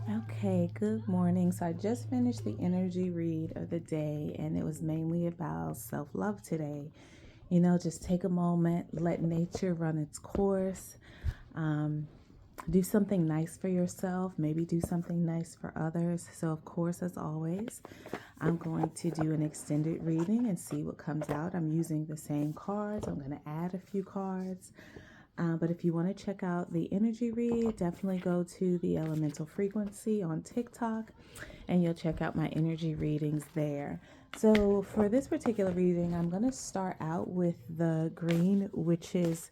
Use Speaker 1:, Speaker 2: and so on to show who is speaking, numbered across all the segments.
Speaker 1: Okay, good morning. So I just finished the energy read of the day, and it was mainly about self love today. Just take a moment, let nature run its course, um, do something nice for yourself, maybe do something nice for others. So, of course, as always, I'm going to do an extended reading and see what comes out. I'm using the same cards, I'm going to add a few cards. But if you want to check out the energy read, definitely go to the Elemental Frequency on TikTok and you'll check out my energy readings there. So, for this particular reading, I'm going to start out with the Green Witches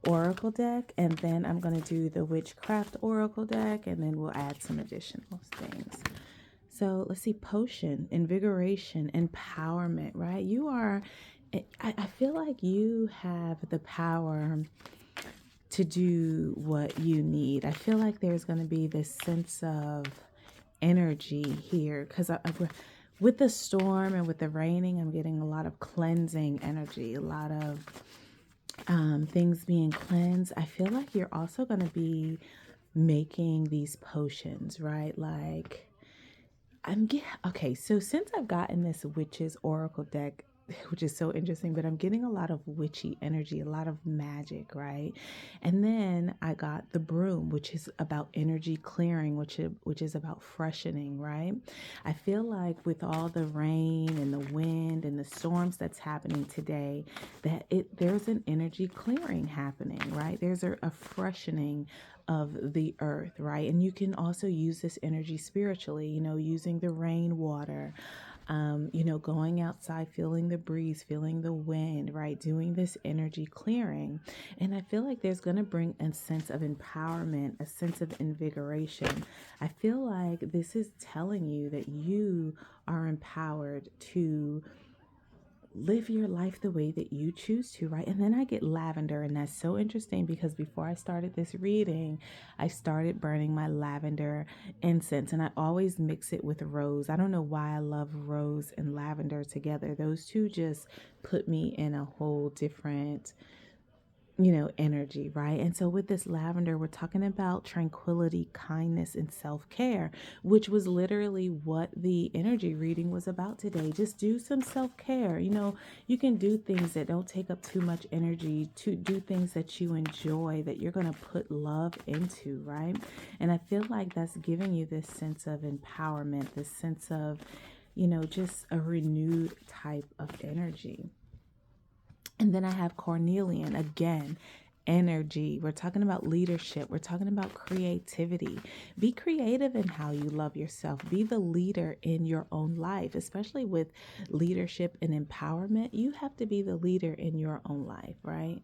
Speaker 1: Oracle deck, and then I'm going to do the Witchcraft Oracle deck, and then we'll add some additional things. So, let's see: potion, invigoration, empowerment, right? I feel like you have the power to do what you need. I feel like there's going to be this sense of energy here because with the storm and with the raining, I'm getting a lot of cleansing energy, a lot of things being cleansed. I feel like you're also going to be making these potions, right? Like, okay. So since I've gotten this witch's oracle deck, which is so interesting, but I'm getting a lot of witchy energy, a lot of magic, right? And then I got the broom, which is about energy clearing, which is about freshening, right? I feel like with all the rain and the wind and the storms that's happening today, there's an energy clearing happening, right? There's a freshening of the earth, right? And you can also use this energy spiritually, using the rainwater, going outside, feeling the breeze, feeling the wind, right? Doing this energy clearing. And I feel like there's going to bring a sense of empowerment, a sense of invigoration. I feel like this is telling you that you are empowered to live your life the way that you choose to, right? And then I get lavender, and that's so interesting because before I started this reading, I started burning my lavender incense, and I always mix it with rose. I don't know why I love rose and lavender together. Those two just put me in a whole different energy, right? And so with this lavender, we're talking about tranquility, kindness, and self-care, which was literally what the energy reading was about today. Just do some self-care. You can do things that don't take up too much energy, to do things that you enjoy, that you're going to put love into, right? And I feel like that's giving you this sense of empowerment, this sense of, just a renewed type of energy. And then I have Cornelian again. Energy. We're talking about leadership. We're talking about creativity. Be creative in how you love yourself. Be the leader in your own life, especially with leadership and empowerment. You have to be the leader in your own life, right?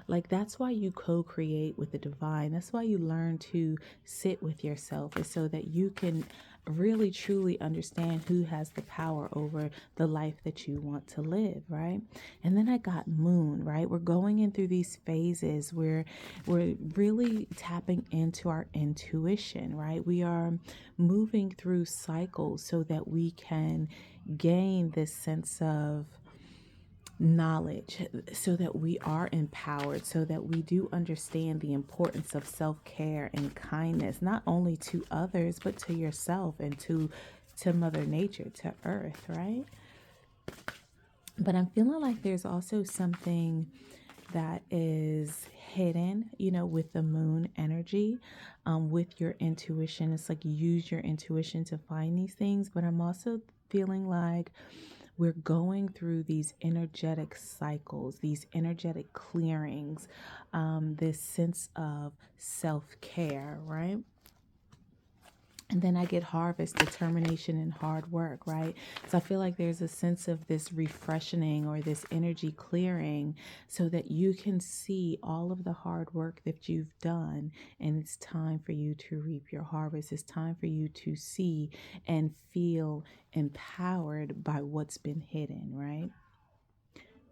Speaker 1: Like, that's why you co-create with the divine. That's why you learn to sit with yourself, is so that you can really truly understand who has the power over the life that you want to live, right? And then I got moon, right? We're going in through these phases where we're really tapping into our intuition, right? We are moving through cycles so that we can gain this sense of knowledge, so that we are empowered, so that we do understand the importance of self-care and kindness, not only to others but to yourself and to mother nature, to earth, right? But I'm feeling like there's also something that is hidden, with the moon energy, with your intuition. It's like, use your intuition to find these things. But I'm also feeling like we're going through these energetic cycles, these energetic clearings, this sense of self-care, right? And then I get harvest, determination, and hard work, right? So I feel like there's a sense of this refreshing or this energy clearing so that you can see all of the hard work that you've done. And it's time for you to reap your harvest. It's time for you to see and feel empowered by what's been hidden, right?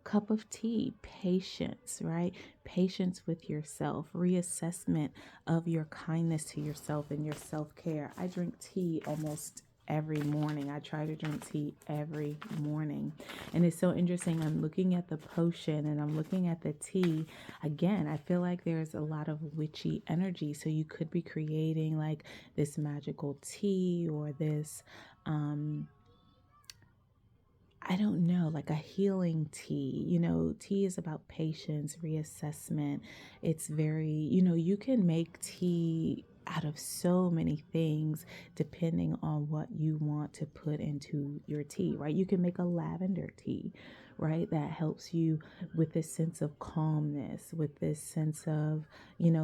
Speaker 1: Cup of tea, patience, right? Patience with yourself, reassessment of your kindness to yourself and your self-care. I drink tea almost every morning. I try to drink tea every morning. And it's so interesting. I'm looking at the potion and I'm looking at the tea. Again, I feel like there's a lot of witchy energy. So you could be creating like this magical tea or this, I don't know, like a healing tea. Tea is about patience, reassessment. It's very, you can make tea out of so many things depending on what you want to put into your tea, right? You can make a lavender tea, right? That helps you with this sense of calmness, with this sense of,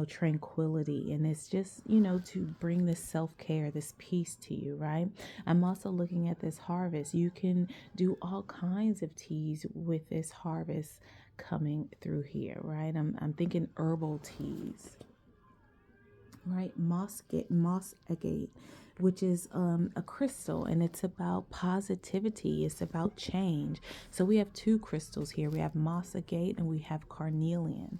Speaker 1: tranquility. And it's just, to bring this self-care, this peace to you, right? I'm also looking at this harvest. You can do all kinds of teas with this harvest coming through here, right? I'm thinking herbal teas, right? Moss agate, which is a crystal, and it's about positivity. It's about change. So we have two crystals here. We have moss agate and we have carnelian.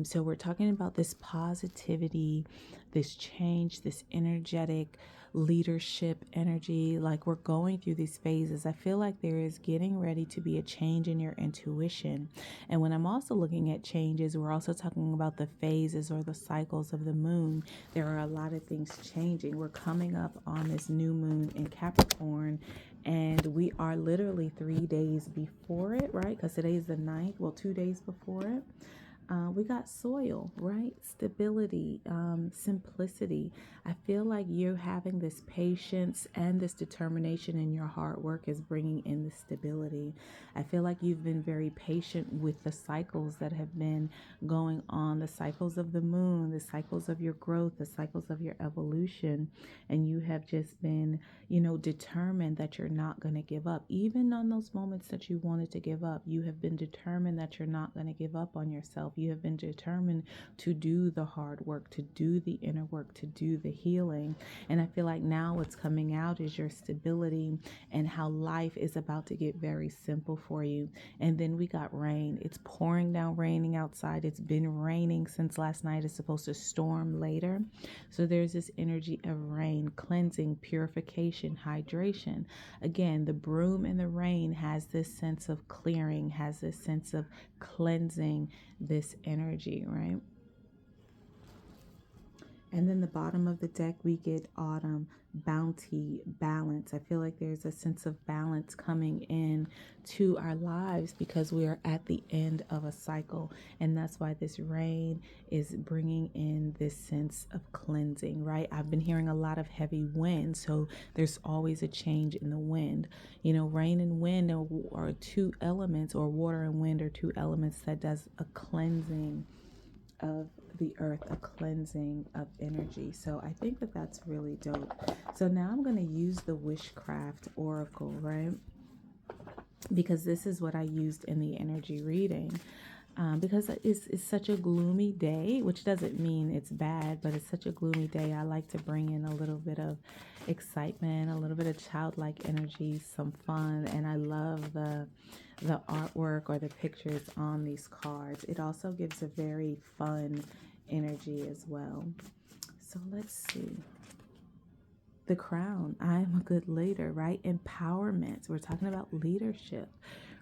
Speaker 1: So we're talking about this positivity, this change, this energetic leadership energy. Like we're going through these phases. I feel like there is getting ready to be a change in your intuition. And when I'm also looking at changes, we're also talking about the phases or the cycles of the moon. There are a lot of things changing. We're coming up on this new moon in Capricorn, and we are literally 3 days before it, right? Because today is the 9th. Well, 2 days before it. We got soil, right? Stability, simplicity. I feel like you're having this patience and this determination in your hard work is bringing in the stability. I feel like you've been very patient with the cycles that have been going on, the cycles of the moon, the cycles of your growth, the cycles of your evolution. And you have just been, determined that you're not going to give up. Even on those moments that you wanted to give up, you have been determined that you're not going to give up on yourself. You have been determined to do the hard work, to do the inner work, to do the healing. And I feel like now what's coming out is your stability and how life is about to get very simple for you. And then we got rain. It's pouring down, raining outside. It's been raining since last night. It's supposed to storm later. So there's this energy of rain, cleansing, purification, hydration. Again, the broom in the rain has this sense of clearing, has this sense of cleansing this energy, right? And then the bottom of the deck, we get autumn, bounty, balance. I feel like there's a sense of balance coming in to our lives because we are at the end of a cycle. And that's why this rain is bringing in this sense of cleansing, right? I've been hearing a lot of heavy wind. So there's always a change in the wind. Rain and wind are two elements, or water and wind are two elements that does a cleansing of the earth, a cleansing of energy. So I think that that's really dope. So now I'm going to use the Wishcraft Oracle, right? Because this is what I used in the energy reading. Because it's such a gloomy day, which doesn't mean it's bad, but it's such a gloomy day. I like to bring in a little bit of excitement, a little bit of childlike energy, some fun, and I love the artwork or the pictures on these cards. It also gives a very fun energy as well. So let's see. The Crown. I'm a good leader, right? Empowerment. We're talking about leadership,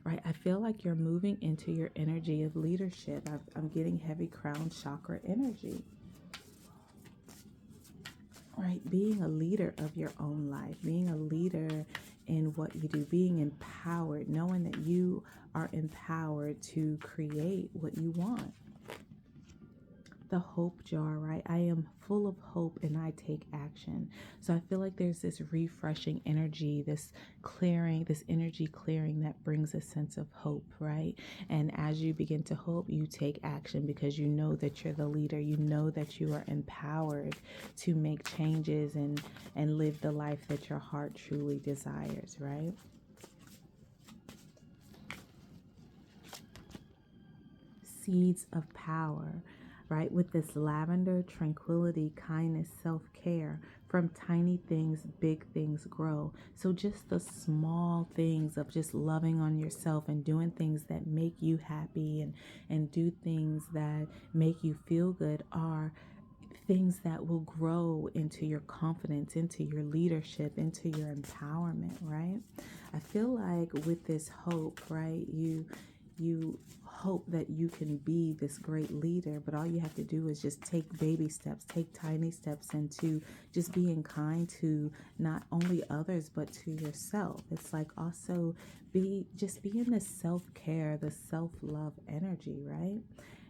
Speaker 1: right? I feel like you're moving into your energy of leadership. I'm getting heavy crown chakra energy, right? Being a leader of your own life, being a leader in what you do, being empowered, knowing that you are empowered to create what you want. The hope jar, right? I am full of hope and I take action. So I feel like there's this refreshing energy, this clearing, this energy clearing that brings a sense of hope, right? And as you begin to hope, you take action because you know that you're the leader. You know that you are empowered to make changes and live the life that your heart truly desires, right? Seeds of power, right? With this lavender, tranquility, kindness, self-care. From tiny things, big things grow. So just the small things of just loving on yourself and doing things that make you happy and do things that make you feel good are things that will grow into your confidence, into your leadership, into your empowerment, right? I feel like with this hope, right, you hope that you can be this great leader, but all you have to do is just take baby steps, take tiny steps into just being kind to not only others but to yourself. It's like also be in the self-care, the self-love energy, right?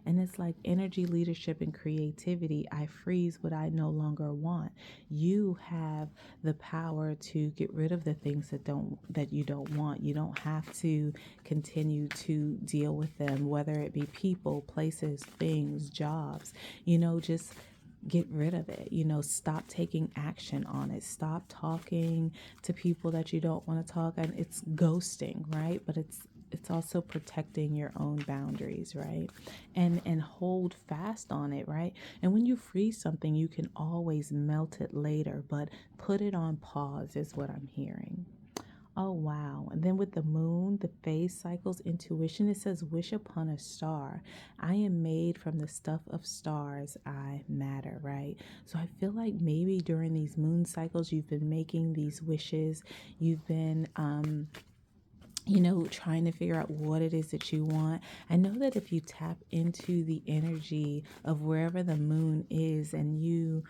Speaker 1: And it's like energy, leadership, and creativity. I freeze what I no longer want. You have the power to get rid of the things that you don't want. You don't have to continue to deal with them, whether it be people, places, things, jobs. Just get rid of it. Stop taking action on it. Stop talking to people that you don't want to talk. And it's ghosting, right? But it's also protecting your own boundaries, right? And hold fast on it, right? And when you freeze something, you can always melt it later, but put it on pause is what I'm hearing. Oh, wow. And then with the moon, the phase cycles, intuition, it says, wish upon a star. I am made from the stuff of stars. I matter, right? So I feel like maybe during these moon cycles, you've been making these wishes. You've been, trying to figure out what it is that you want. I know that if you tap into the energy of wherever the moon is and you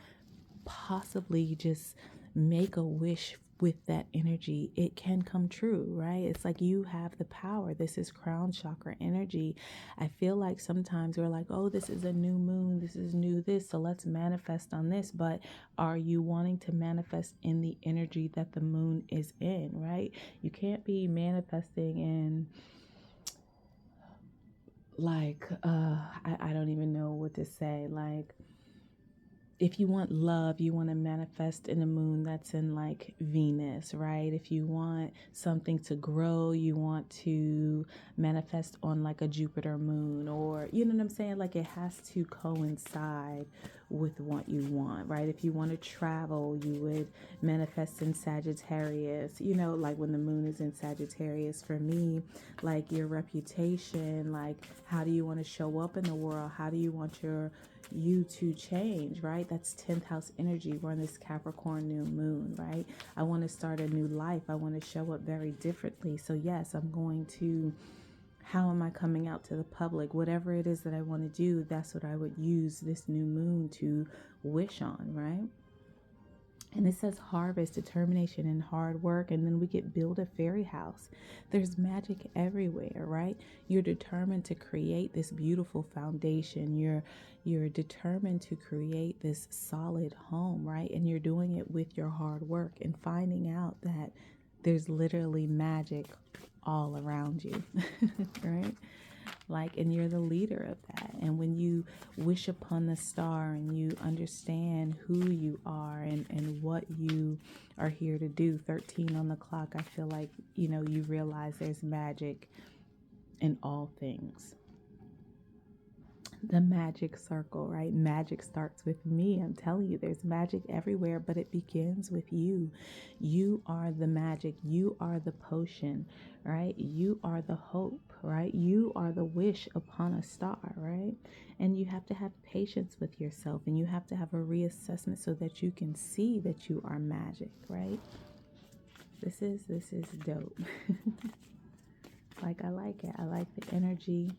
Speaker 1: possibly just make a wish with that energy, it can come true, right? It's like you have the power. This is crown chakra energy. I feel like sometimes we're like, oh, this is a new moon, this is new this, so let's manifest on this. But are you wanting to manifest in the energy that the moon is in, right? You can't be manifesting in like I don't even know what to say. Like, if you want love, you want to manifest in a moon that's in like Venus, right? If you want something to grow, you want to manifest on like a Jupiter moon, or you know what I'm saying? Like, it has to coincide with what you want, right? If you want to travel, you would manifest in Sagittarius, like when the moon is in Sagittarius. For me, like your reputation, like how do you want to show up in the world? How do you want you to change, right? That's 10th house energy. We're in this Capricorn new moon, right? I want to start a new life. I want to show up very differently. So yes, how am I coming out to the public? Whatever it is that I want to do, that's what I would use this new moon to wish on, right? And it says harvest, determination, and hard work. And then we get build a fairy house. There's magic everywhere, right? You're determined to create this beautiful foundation. You're determined to create this solid home, right? And you're doing it with your hard work and finding out that there's literally magic all around you, right? Like, and you're the leader of that. And when you wish upon the star and you understand who you are and what you are here to do, 13 on the clock, I feel like, you realize there's magic in all things. The magic circle, right? Magic starts with me. I'm telling you, there's magic everywhere, but it begins with you. You are the magic. You are the potion, right? You are the hope, right? You are the wish upon a star, right? And you have to have patience with yourself, and you have to have a reassessment so that you can see that you are magic, right? This is dope. Like, I like it. I like the energy.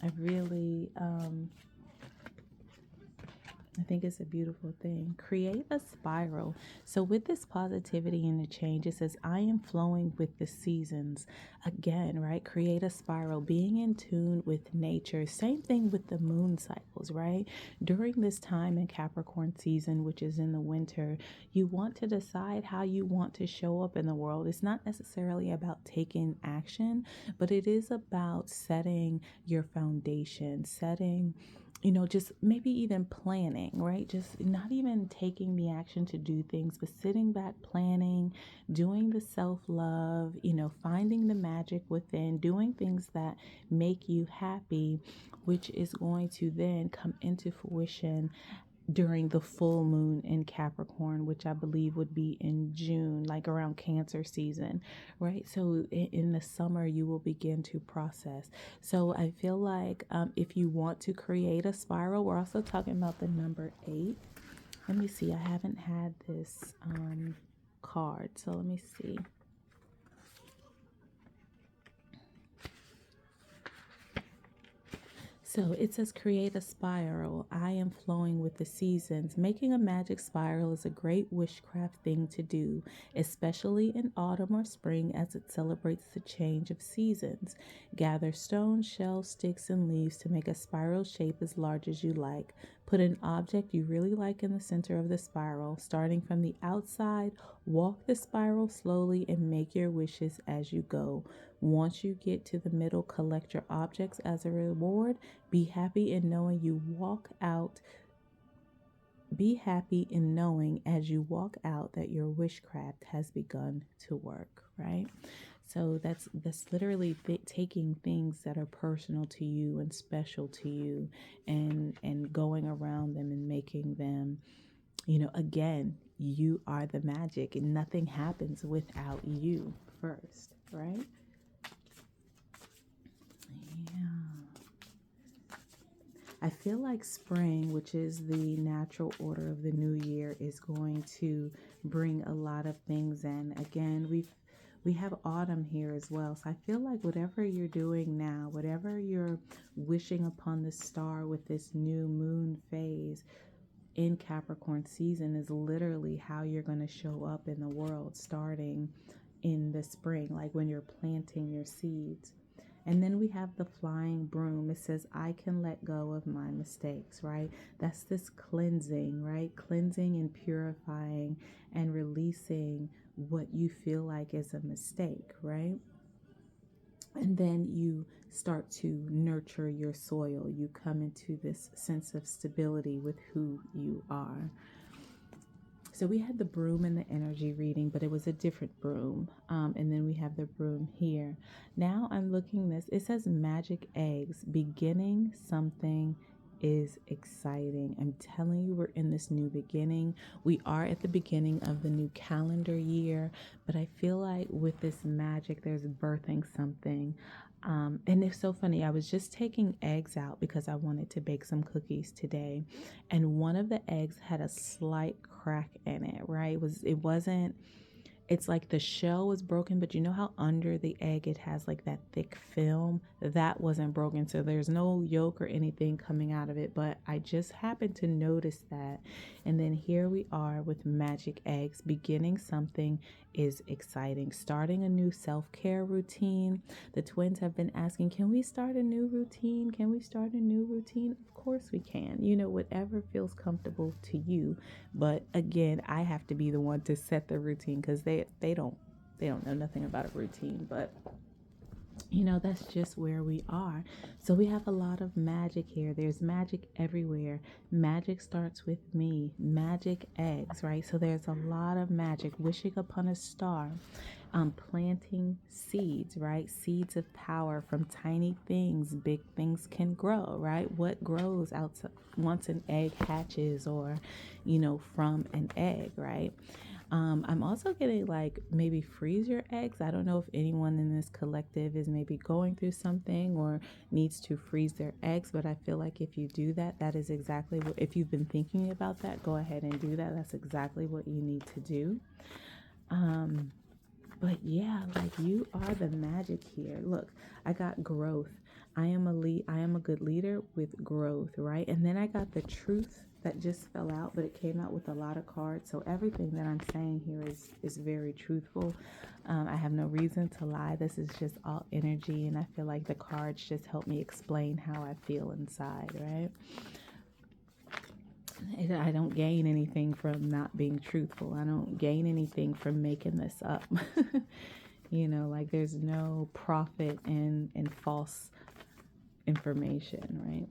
Speaker 1: I really, I think it's a beautiful thing. Create a spiral. So with this positivity and the change, it says, I am flowing with the seasons. Again, right? Create a spiral. Being in tune with nature. Same thing with the moon cycles, right? During this time in Capricorn season, which is in the winter, you want to decide how you want to show up in the world. It's not necessarily about taking action, but it is about setting your foundation, just maybe even planning, right? Just not even taking the action to do things, but sitting back, planning, doing the self-love, finding the magic within, doing things that make you happy, which is going to then come into fruition during the full moon in Capricorn, which I believe would be in June, like around Cancer season, right? So in the summer, you will begin to process. So I feel like if you want to create a spiral, we're also talking about the number 8. Let me see. I haven't had this card, so let me see. So it says, create a spiral. I am flowing with the seasons. Making a magic spiral is a great witchcraft thing to do, especially in autumn or spring as it celebrates the change of seasons. Gather stones, shells, sticks, and leaves to make a spiral shape as large as you like. Put an object you really like in the center of the spiral. Starting from the outside, walk the spiral slowly and make your wishes as you go. Once you get to the middle, collect your objects as a reward. Be happy in knowing you walk out. Be happy in knowing as you walk out that your witchcraft has begun to work, right? So that's literally taking things that are personal to you and special to you, and going around them and making them, again, you are the magic and nothing happens without you first, right? Yeah. I feel like spring, which is the natural order of the new year, is going to bring a lot of things in. Again, we have autumn here as well. So I feel like whatever you're doing now, whatever you're wishing upon the star with this new moon phase in Capricorn season, is literally how you're going to show up in the world starting in the spring, like when you're planting your seeds. And then we have the flying broom. It says, I can let go of my mistakes, right? That's this cleansing, right? Cleansing and purifying and releasing what you feel like is a mistake, right? And then you start to nurture your soil. You come into this sense of stability with who you are. So we had the broom in the energy reading, but it was a different broom. And then we have the broom here. Now I'm looking this. It says magic eggs. Beginning something is exciting. I'm telling you, we're in this new beginning. We are at the beginning of the new calendar year, but I feel like with this magic, there's birthing something. And it's so funny. I was just taking eggs out because I wanted to bake some cookies today, and one of the eggs had a slight crack in it. Right? It wasn't. It's like the shell was broken, but you know how under the egg it has like that thick film? That wasn't broken, so there's no yolk or anything coming out of it, but I just happened to notice that. And then here we are with magic eggs. Beginning something is exciting. Starting a new self-care routine. The twins have been asking, can we start a new routine? Can we start a new routine? Of course we can. Whatever feels comfortable to you. But again, I have to be the one to set the routine, because they don't know nothing about a routine. But that's just where we are. So we have a lot of magic here. There's magic everywhere. Magic starts with me. Magic eggs, right? So there's a lot of magic. Wishing upon a star. Planting seeds, right? Seeds of power. From tiny things, big things can grow, right? What grows out once an egg hatches, or from an egg, right? I'm also getting like, maybe freeze your eggs. I don't know if anyone in this collective is maybe going through something or needs to freeze their eggs, but I feel like if you do that, that is exactly what, if you've been thinking about that, go ahead and do that. That's exactly what you need to do. But yeah, like, you are the magic here. Look, I got growth. I am a good leader with growth, right? And then I got the truth that just fell out, but it came out with a lot of cards. So everything that I'm saying here is very truthful. I have no reason to lie. This is just all energy, and I feel like the cards just help me explain how I feel inside, right? I don't gain anything from not being truthful. I don't gain anything from making this up. Like, there's no profit in false information, right?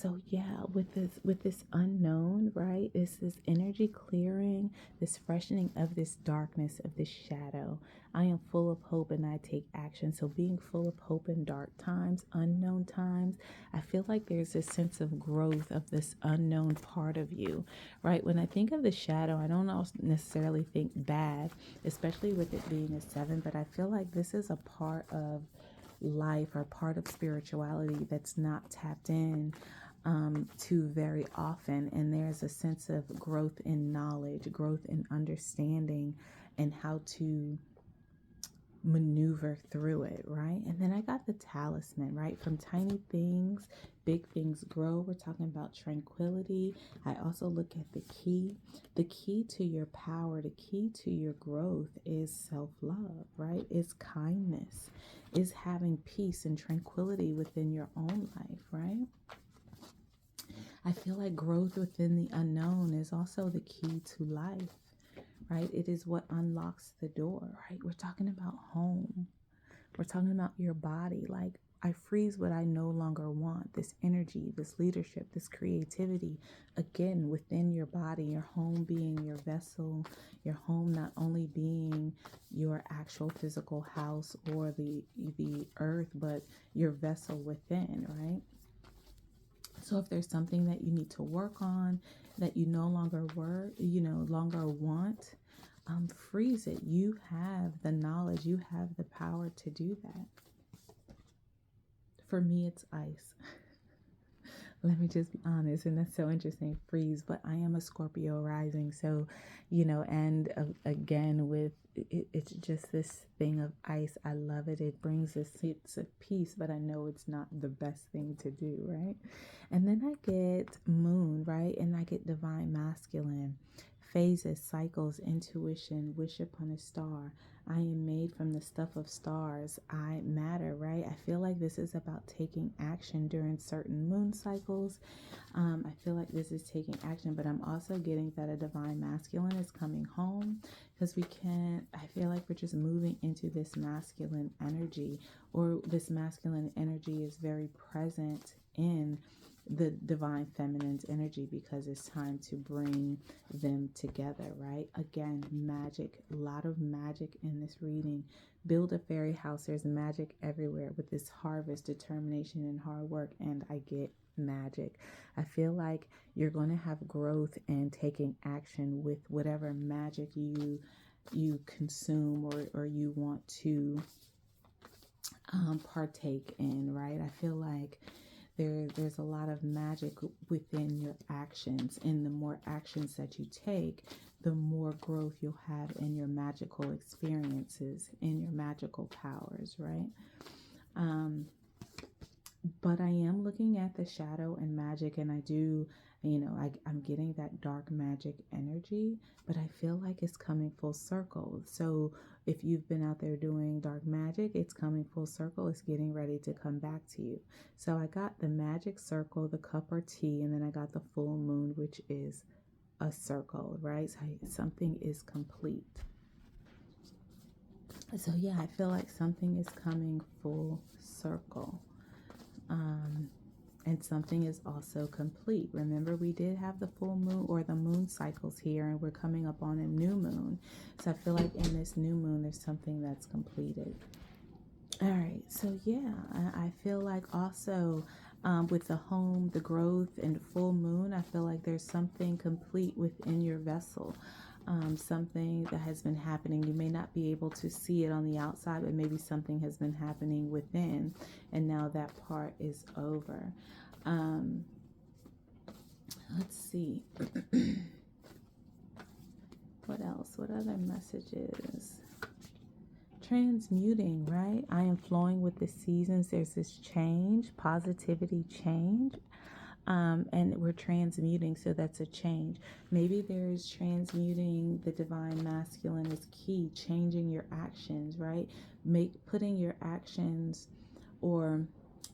Speaker 1: So yeah, with this unknown, right? It's this energy clearing, this freshening of this darkness, of this shadow. I am full of hope and I take action. So being full of hope in dark times, unknown times, I feel like there's this sense of growth of this unknown part of you, right? When I think of the shadow, I don't necessarily think bad, especially with it being a 7, but I feel like this is a part of life or part of spirituality that's not tapped in to very often. And there's a sense of growth in knowledge, growth in understanding, and how to maneuver through it, right? And then I got the talisman, right? From tiny things, big things grow. We're talking about tranquility. I also look at the key. The key to your power, the key to your growth is self-love, right? Is kindness, is having peace and tranquility within your own life, right? I feel like growth within the unknown is also the key to life, right? It is what unlocks the door, right? We're talking about home. We're talking about your body. Like, I freeze what I no longer want, this energy, this leadership, this creativity, again, within your body, your home being your vessel, your home not only being your actual physical house or the earth, but your vessel within, right? So if there's something that you need to work on that you no longer longer want, freeze it. You have the knowledge, you have the power to do that. For me, it's ice. Let me just be honest, and that's so interesting, freeze, but I am a Scorpio rising, so, and again, with it's just this thing of ice. I love it. It brings a sense of peace, but I know it's not the best thing to do, right? And then I get moon, right? And I get divine masculine, phases, cycles, intuition, wish upon a star. I am made from the stuff of stars. I matter, right? I feel like this is about taking action during certain moon cycles. I feel like this is taking action, but I'm also getting that a divine masculine is coming home, because I feel like we're just moving into this masculine energy, or this masculine energy is very present in the divine feminine's energy, because it's time to bring them together, right? Again, magic, a lot of magic in this reading. Build a fairy house. There's magic everywhere with this harvest, determination, and hard work, and I get magic. I feel like you're going to have growth and taking action with whatever magic you consume or you want to partake in, right? I feel like there's a lot of magic within your actions, and the more actions that you take, the more growth you'll have in your magical experiences, in your magical powers, right? But I am looking at the shadow and magic, and I do, I'm getting that dark magic energy, but I feel like it's coming full circle. So if you've been out there doing dark magic, it's coming full circle. It's getting ready to come back to you. So I got the magic circle, the cup or tea, and then I got the full moon, which is a circle, right? So something is complete. So yeah, I feel like something is coming full circle. And something is also complete. Remember, we did have the full moon or the moon cycles here, and we're coming up on a new moon. So I feel like in this new moon, there's something that's completed. All right. So yeah, I feel like also with the home, the growth, and full moon, I feel like there's something complete within your vessel. Something that has been happening. You may not be able to see it on the outside, but maybe something has been happening within, and now that part is over. Let's see. What else? What other messages? Transmuting, right? I am flowing with the seasons. There's this change, positivity change. And we're transmuting, so that's a change. Maybe there's transmuting the divine masculine is key, changing your actions, right? Putting your actions or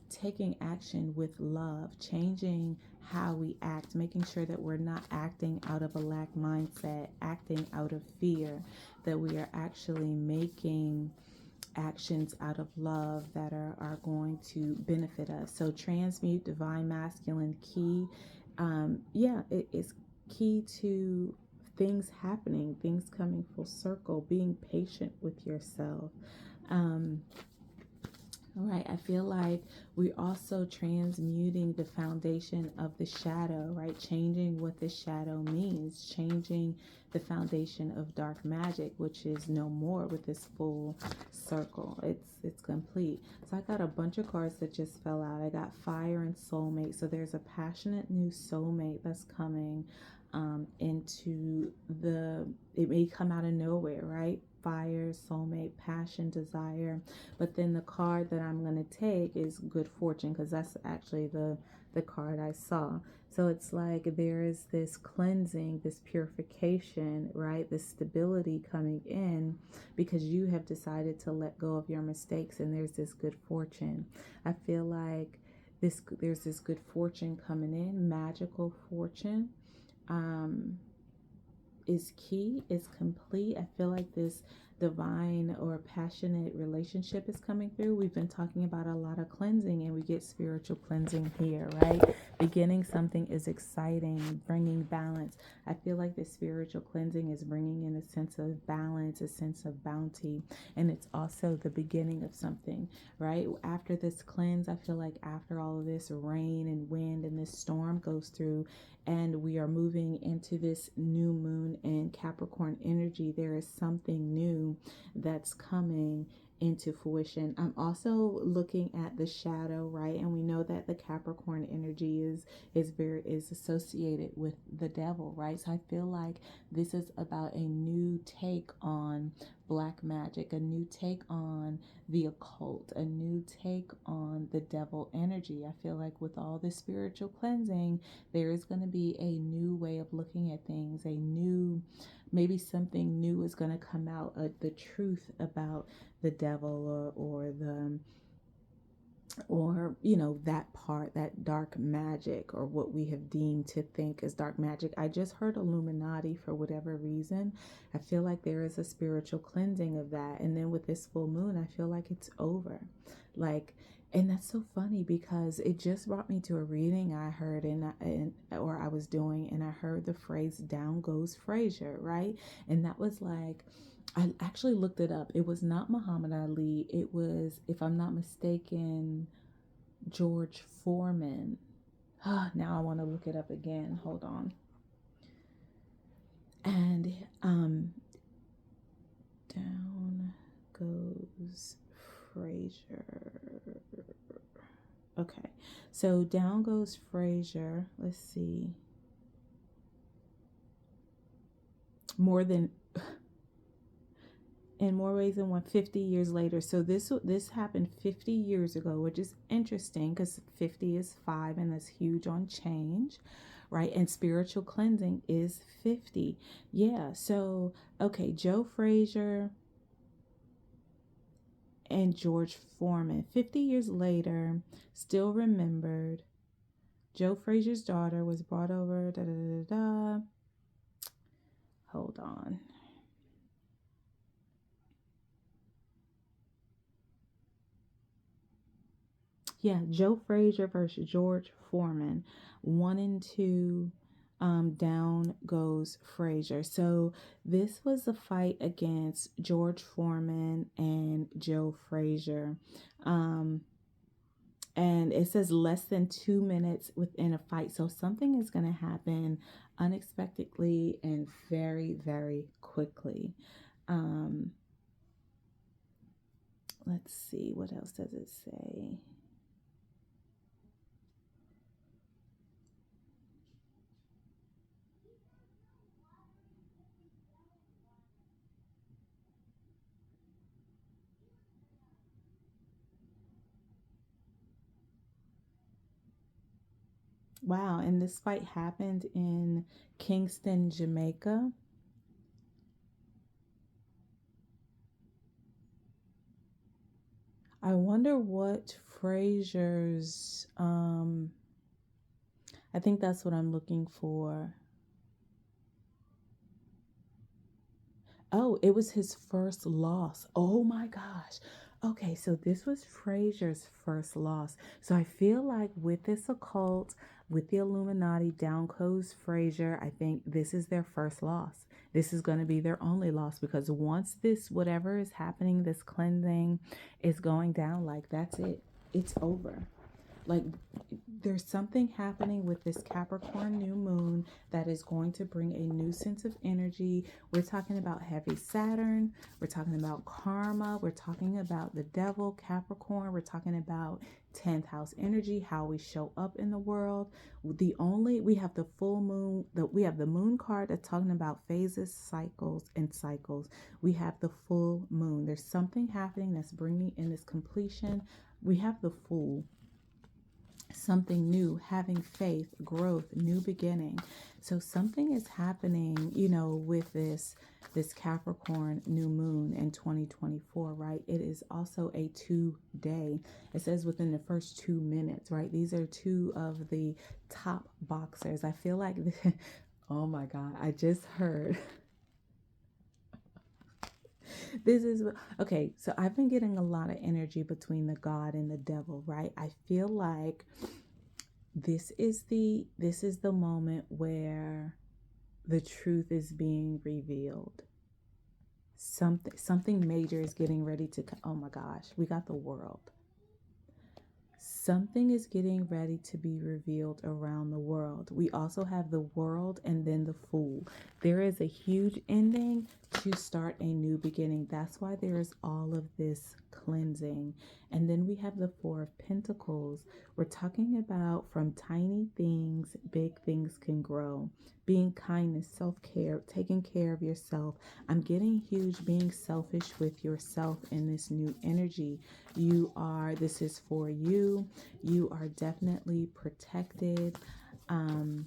Speaker 1: taking action with love, changing how we act, making sure that we're not acting out of a lack mindset, acting out of fear, that we are actually making actions out of love that are going to benefit us. So transmute divine masculine key. It's key to things happening, things coming full circle, being patient with yourself. Um, Right. I feel like we also transmuting the foundation of the shadow, right? Changing what the shadow means, changing the foundation of dark magic, which is no more with this full circle. It's complete. So I got a bunch of cards that just fell out. I got fire and soulmate. So there's a passionate new soulmate that's coming into it may come out of nowhere, right? Fire, soulmate, passion, desire. But then the card that I'm going to take is good fortune, because that's actually the card I saw. So it's like there is this cleansing, this purification, right? This stability coming in because you have decided to let go of your mistakes, and there's this good fortune. I feel like there's this good fortune coming in, magical fortune. Is key, is complete. I feel like this divine or passionate relationship is coming through. We've been talking about a lot of cleansing, and we get spiritual cleansing here, right? Beginning something is exciting, bringing balance. I feel like this spiritual cleansing is bringing in a sense of balance, a sense of bounty, and it's also the beginning of something, right? After this cleanse, I feel like after all of this rain and wind and this storm goes through, and we are moving into this new moon and Capricorn energy, there is something new that's coming into fruition. I'm also looking at the shadow, right? And we know that the Capricorn energy is associated with the devil, right? So I feel like this is about a new take on black magic, a new take on the occult, a new take on the devil energy. I feel like with all this spiritual cleansing, there is going to be a new way of looking at things, maybe something new is going to come out, the truth about the devil or that part, that dark magic, or what we have deemed to think is dark magic. I just heard Illuminati for whatever reason. I feel like there is a spiritual cleansing of that, and then with this full moon, I feel like it's over. And that's so funny because it just brought me to a reading I heard or I was doing, and I heard the phrase "down goes Frazier," right? And that was like, I actually looked it up. It was not Muhammad Ali. It was, if I'm not mistaken, George Foreman. Now I want to look it up again. Hold on. And down goes Frazier. Okay. So down goes Frazier. Let's see. More than in more ways than 150 years later. So this happened 50 years ago, which is interesting because 50 is 5, and that's huge on change, right? And spiritual cleansing is 50. Yeah. So okay, Joe Frazier and George Foreman, 50 years later, still remembered. Joe Frazier's daughter was brought over. Da da da da. Hold on. Yeah, Joe Frazier versus George Foreman. 1 and 2, down goes Frazier. So this was a fight against George Foreman and Joe Frazier. And it says less than 2 minutes within a fight. So something is going to happen unexpectedly and very, very quickly. Let's see, what else does it say? Wow, and this fight happened in Kingston, Jamaica. I wonder what Frazier's I think that's what I'm looking for. Oh, it was his first loss. Oh my gosh. Okay, so this was Fraser's first loss. So I feel like with this occult, with the Illuminati, down codes Fraser, I think this is their first loss. This is going to be their only loss, because once this, whatever is happening, this cleansing is going down, like that's it. It's over. Like, there's something happening with this Capricorn new moon that is going to bring a new sense of energy. We're talking about heavy Saturn. We're talking about karma. We're talking about the devil, Capricorn. We're talking about 10th house energy, how we show up in the world. We have the full moon, we have the moon card that's talking about phases, cycles, and cycles. We have the full moon. There's something happening that's bringing in this completion. We have the Fool, something new, having faith, growth, new beginning. So something is happening, with this Capricorn new moon in 2024, right? It is also a 2-day. It says within the first 2 minutes, right? These are two of the top boxers. I feel like oh my God, I just heard this is okay. So I've been getting a lot of energy between the God and the devil, right? I feel like this is the moment where the truth is being revealed. Something major is getting ready to come. Oh my gosh, we got the world. Something is getting ready to be revealed around the world. We also have the world and then the Fool. There is a huge ending to start a new beginning. That's why there is all of this cleansing. And then we have the Four of Pentacles. We're talking about from tiny things, big things can grow. Being kindness, self-care, taking care of yourself. I'm getting huge being selfish with yourself in this new energy. This is for you. You are definitely protected and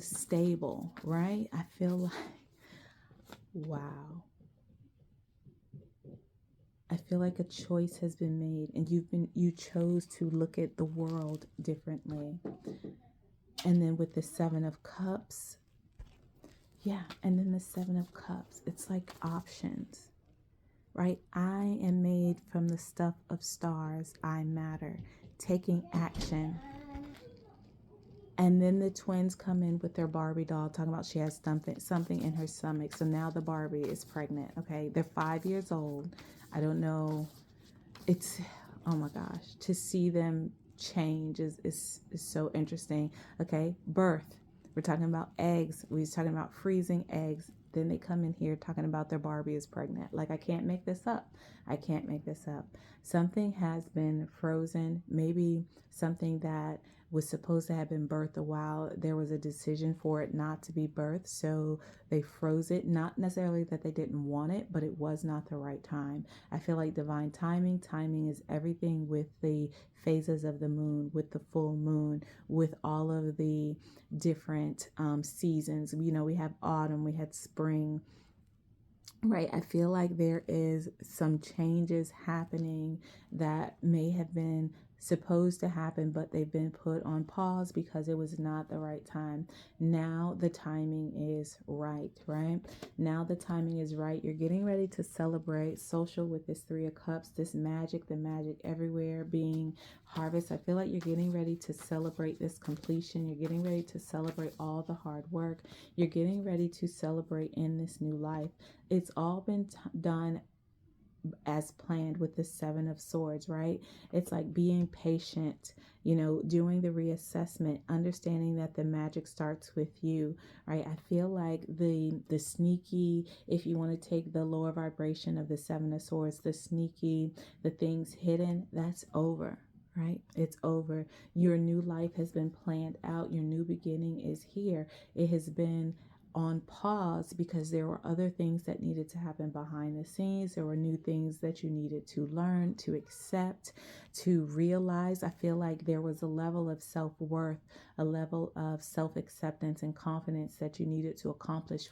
Speaker 1: stable, right? I feel like, wow. I feel like a choice has been made, and you chose to look at the world differently. And then with the Seven of Cups, yeah, and then the Seven of Cups, it's like options, right? I am made from the stuff of stars. I matter. Taking action. And then the twins come in with their Barbie doll, talking about she has something in her stomach. So now the Barbie is pregnant. Okay, they're 5 years old. I don't know. It's, oh my gosh, to see them change is so interesting. Okay, birth. We're talking about eggs. We're talking about freezing eggs. Then they come in here talking about their Barbie is pregnant. Like, I can't make this up. I can't make this up. Something has been frozen. Maybe something that was supposed to have been birthed a while. There was a decision for it not to be birthed. So they froze it. Not necessarily that they didn't want it, but it was not the right time. I feel like divine timing. Timing is everything with the phases of the moon, with the full moon, with all of the different seasons. We have autumn, we had spring, right? I feel like there is some changes happening that may have been supposed to happen, but they've been put on pause because it was not the right time. Now the timing is right? Now the timing is right. You're getting ready to celebrate social with this Three of Cups, this magic, the magic everywhere being harvest. I feel like you're getting ready to celebrate this completion. You're getting ready to celebrate all the hard work. You're getting ready to celebrate in this new life. It's all been done as planned with the Seven of Swords, right? It's like being patient, doing the reassessment, understanding that the magic starts with you, right? I feel like the sneaky, if you want to take the lower vibration of the Seven of Swords, the sneaky, the things hidden, that's over. Right? It's over. Your new life has been planned out. Your new beginning is here. It has been on pause because there were other things that needed to happen behind the scenes. There were new things that you needed to learn, to accept, to realize. I feel like there was a level of self-worth, a level of self-acceptance and confidence that you needed to accomplish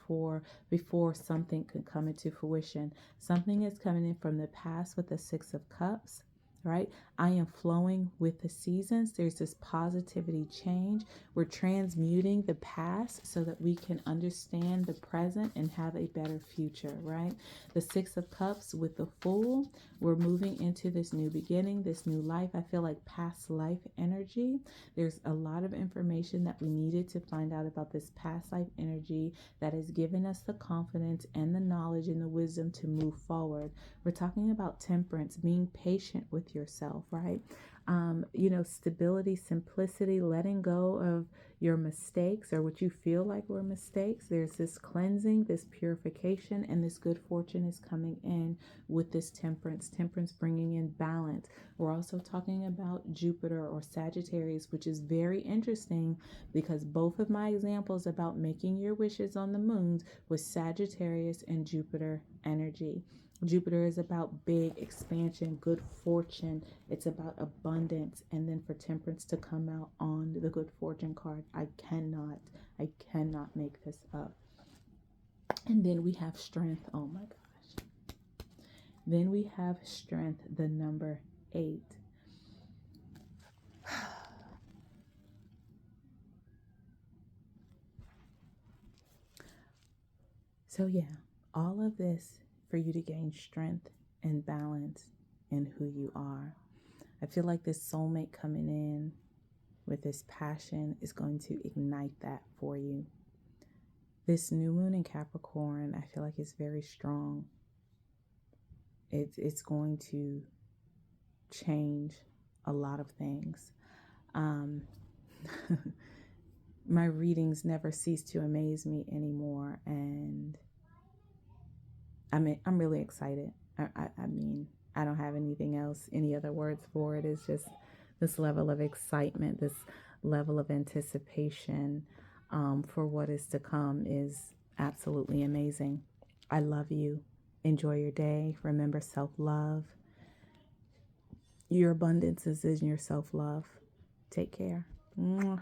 Speaker 1: before something could come into fruition. Something is coming in from the past with the Six of Cups. right? I am flowing with the seasons. There's this positivity change. We're transmuting the past so that we can understand the present and have a better future, right? The Six of Cups with the Fool, we're moving into this new beginning, this new life. I feel like past life energy. There's a lot of information that we needed to find out about this past life energy that has given us the confidence and the knowledge and the wisdom to move forward. We're talking about temperance, being patient with yourself, right? Stability, simplicity, letting go of your mistakes or what you feel like were mistakes. There's this cleansing, this purification, and this good fortune is coming in with this temperance bringing in balance. We're also talking about Jupiter or Sagittarius, which is very interesting because both of my examples about making your wishes on the moons was Sagittarius and Jupiter energy. Jupiter is about big expansion, good fortune. It's about abundance. And then for temperance to come out on the good fortune card, I cannot make this up. And then we have strength. Oh my gosh. Then we have strength, the number 8. So yeah, all of this for you to gain strength and balance in who you are. I feel like this soulmate coming in with this passion is going to ignite that for you. This new moon in Capricorn, I feel like it's very strong. It's going to change a lot of things. My readings never cease to amaze me anymore, and I'm really excited. I mean, I don't have anything else, any other words for it. It's just this level of excitement, this level of anticipation for what is to come is absolutely amazing. I love you. Enjoy your day. Remember self-love. Your abundance is in your self-love. Take care. Mwah.